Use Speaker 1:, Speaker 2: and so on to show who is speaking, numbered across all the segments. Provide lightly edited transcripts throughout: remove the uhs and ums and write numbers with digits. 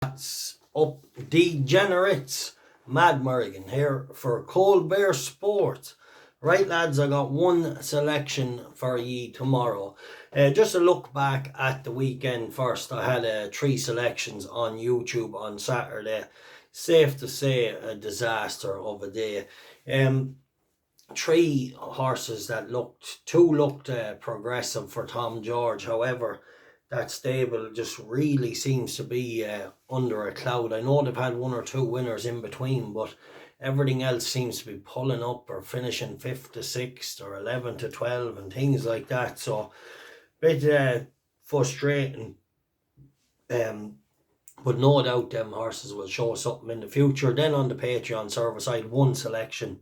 Speaker 1: What's up, degenerates? Mad Merrigan here for Colbert Sports. Right, lads, I got one selection for ye tomorrow. Just a look back at the weekend first. I had three selections on YouTube on Saturday. Safe to say, a disaster of a day. Three horses that two looked progressive for Tom George. However, that stable just really seems to be under a cloud. I know they've had one or two winners in between, but everything else seems to be pulling up or finishing 5th to 6th or 11th to 12 and things like that. So, bit frustrating. But no doubt them horses will show something in the future. Then on the Patreon service, I had one selection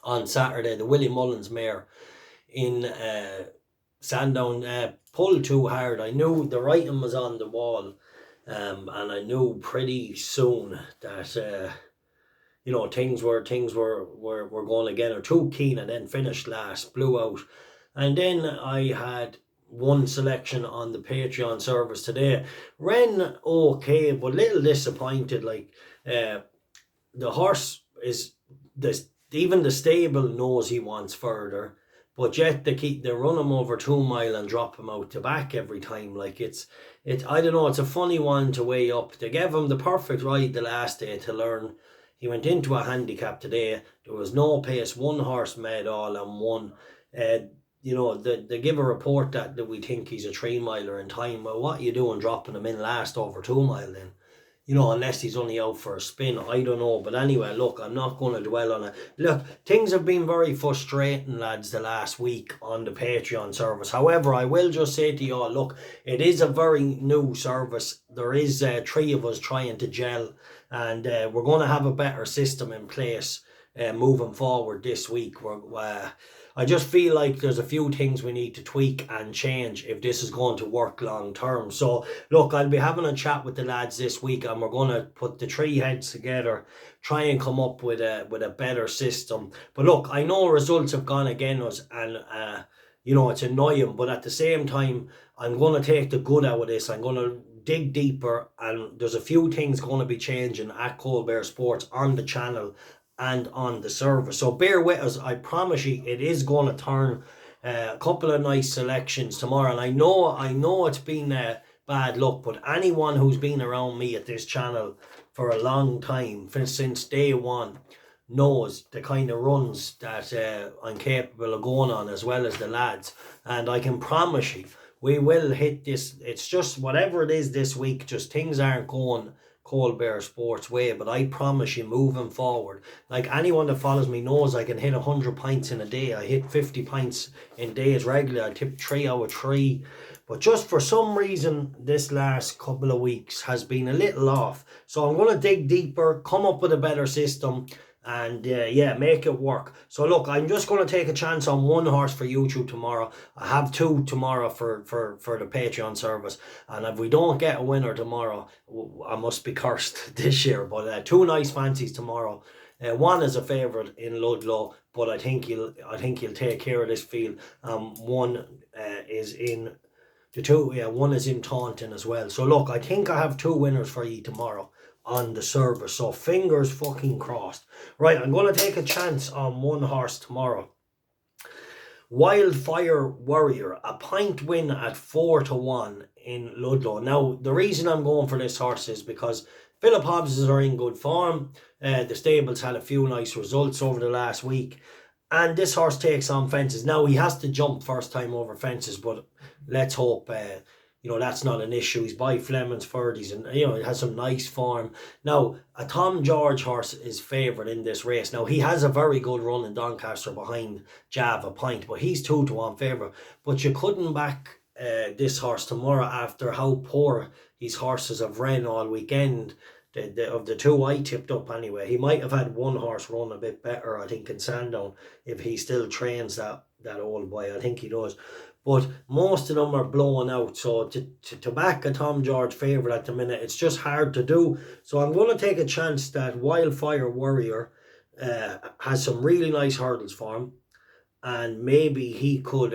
Speaker 1: on Saturday, the Willie Mullins mare in Sandown. Pulled too hard. I knew the writing was on the wall, and I knew pretty soon that things were going again or too keen, and then finished last, blew out. And then I had one selection on the Patreon service today. Ran okay, but little disappointed. The horse is this. Even the stable knows he wants further, but yet they run him over 2 mile and drop him out the back every time. I don't know, it's a funny one to weigh up. They gave him the perfect ride the last day to learn. He went into a handicap today. There was no pace. One horse made all and won. They give a report that we think he's a 3 miler in time. Well, what are you doing dropping him in last over 2 mile then? Unless he's only out for a spin, I don't know. But anyway, look, I'm not going to dwell on it. Look, things have been very frustrating, lads, the last week on the Patreon service. However, I will just say to you all, look, it is a very new service. There is three of us trying to gel, and we're going to have a better system in place moving forward this week. I just feel like there's a few things we need to tweak and change if this is going to work long term. So look, I'll be having a chat with the lads this week, and we're going to put the three heads together, try and come up with a better system. But look, I know results have gone against us, and it's annoying, but at the same time, I'm going to take the good out of this. I'm going to dig deeper, and there's a few things going to be changing at Colbert Sports on the channel and on the service. So bear with us. I promise you it is going to turn. A couple of nice selections tomorrow, and I know it's been bad luck, but anyone who's been around me at this channel for a long time, since day one, knows the kind of runs that I'm capable of going on, as well as the lads. And I can promise you we will hit this. It's just whatever it is this week, just things aren't going Colbert Sports way, but I promise you, moving forward, like anyone that follows me knows, I can hit 100 pints in a day. I hit 50 pints in days regularly. I tip 3 out of 3, but just for some reason this last couple of weeks has been a little off. So I'm going to dig deeper, come up with a better system, and make it work. So look, I'm just going to take a chance on one horse for YouTube tomorrow. I have two tomorrow for the Patreon service, and if we don't get a winner tomorrow, I must be cursed this year. But two nice fancies tomorrow. One is a favourite in Ludlow, but I think he'll take care of this field. One is in the two. Yeah, one is in Taunton as well. So look, I think I have two winners for you tomorrow on the service, so fingers fucking crossed. Right, I'm going to take a chance on one horse tomorrow. Wildfire Warrior, a pint win at 4-1 in Ludlow. Now, the reason I'm going for this horse is because Philip Hobbs are in good form. The stables had a few nice results over the last week, and this horse takes on fences. Now, he has to jump first time over fences, but let's hope that's not an issue. He's by Fleming's Furdies, and he has some nice form. Now, a Tom George horse is favourite in this race. Now, he has a very good run in Doncaster behind Java Pint, but he's 2-1 favourite. But you couldn't back this horse tomorrow after how poor these horses have ran all weekend. Of the two I tipped up anyway, he might have had one horse run a bit better, I think, in Sandown, if he still trains that old boy. I think he does. But most of them are blowing out. So to back a Tom George favourite at the minute, it's just hard to do. So I'm going to take a chance that Wildfire Warrior has some really nice hurdles for him. And maybe he could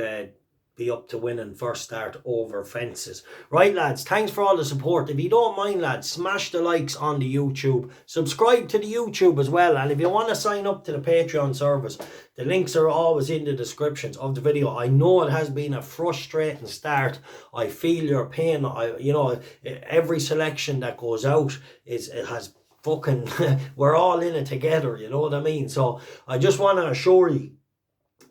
Speaker 1: be up to winning first start over fences. Right, lads, thanks for all the support. If you don't mind, lads, smash the likes on the YouTube. Subscribe to the YouTube as well. And if you want to sign up to the Patreon service, the links are always in the descriptions of the video. I know it has been a frustrating start. I feel your pain. Every selection that goes out it has fucking we're all in it together, you know what I mean? So I just want to assure you,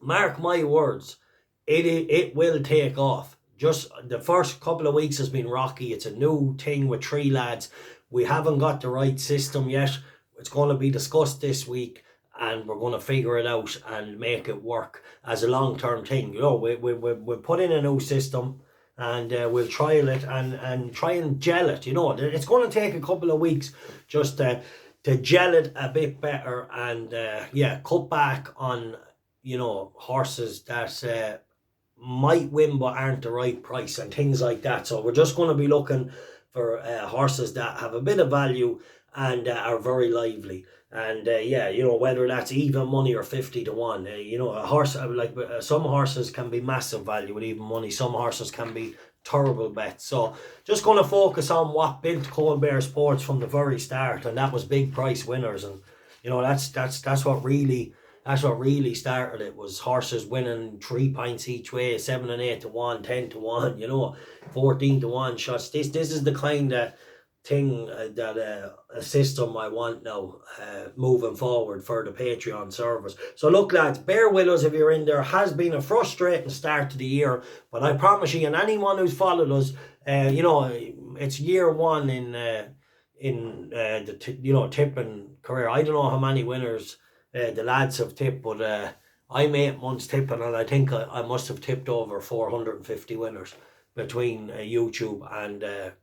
Speaker 1: mark my words, it will take off. Just the first couple of weeks has been rocky. It's a new thing with 3 lads. We haven't got the right system yet. It's going to be discussed this week, and we're going to figure it out and make it work as a long-term thing. You know, we put in a new system, and we'll trial it and try and gel it. You know, it's going to take a couple of weeks just to gel it a bit better, and cut back on, you know, horses that might win but aren't the right price and things like that. So we're just going to be looking for horses that have a bit of value and are very lively. And you know, whether that's even money or 50 to 1, you know, a horse some horses can be massive value with even money. Some horses can be terrible bets. So just going to focus on what built Cold Bear Sports from the very start, and that was big price winners. And you know, that's what really started it, was horses winning 3 pints each way, 7 and 8 to 1, 10 to 1, you know, 14 to 1 shots. This is the kind of thing a system I want now moving forward for the Patreon service. So look, lads, bear with us if you're in there. Has been a frustrating start to the year, but I promise you, and anyone who's followed us, you know, it's year 1 in the tipping career. I don't know how many winners the lads have tipped, but I'm 8 months tipping, and I think I must have tipped over 450 winners between YouTube and the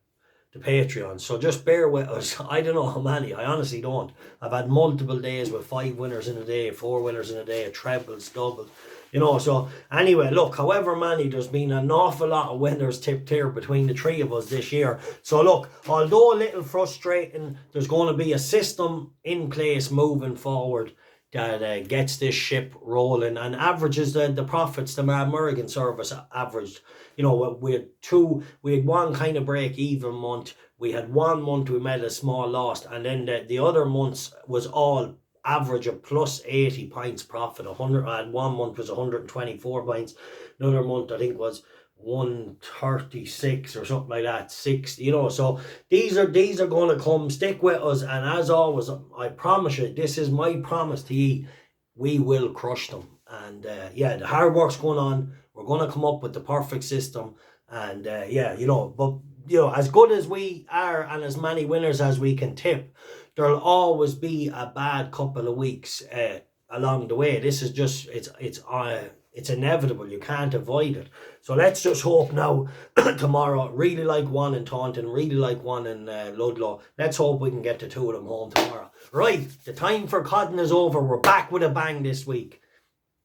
Speaker 1: Patreon. So just bear with us. I don't know how many. I honestly don't. I've had multiple days with 5 winners in a day, 4 winners in a day, trebles, doubles, you know. So anyway, look, however many, there's been an awful lot of winners tipped here between the 3 of us this year. So look, although a little frustrating, there's going to be a system in place moving forward that gets this ship rolling and averages the profits the Mad Murrigan service averaged. You know, we had one kind of break even month. We had 1 month we made a small loss, and then the other months was all average of plus 80 pints profit. 100, and 1 month was 124 pints. Another month I think was 136 or something like that, 60, you know. So these are going to come. Stick with us, and as always, I promise you, this is my promise to you, we will crush them. And the hard work's going on. We're going to come up with the perfect system, and you know, but you know, as good as we are and as many winners as we can tip, there'll always be a bad couple of weeks along the way. This is just it's inevitable. You can't avoid it. So let's just hope now tomorrow, really like one in Taunton, really like one in Ludlow. Let's hope we can get the 2 of them home tomorrow. Right, the time for codding is over. We're back with a bang this week.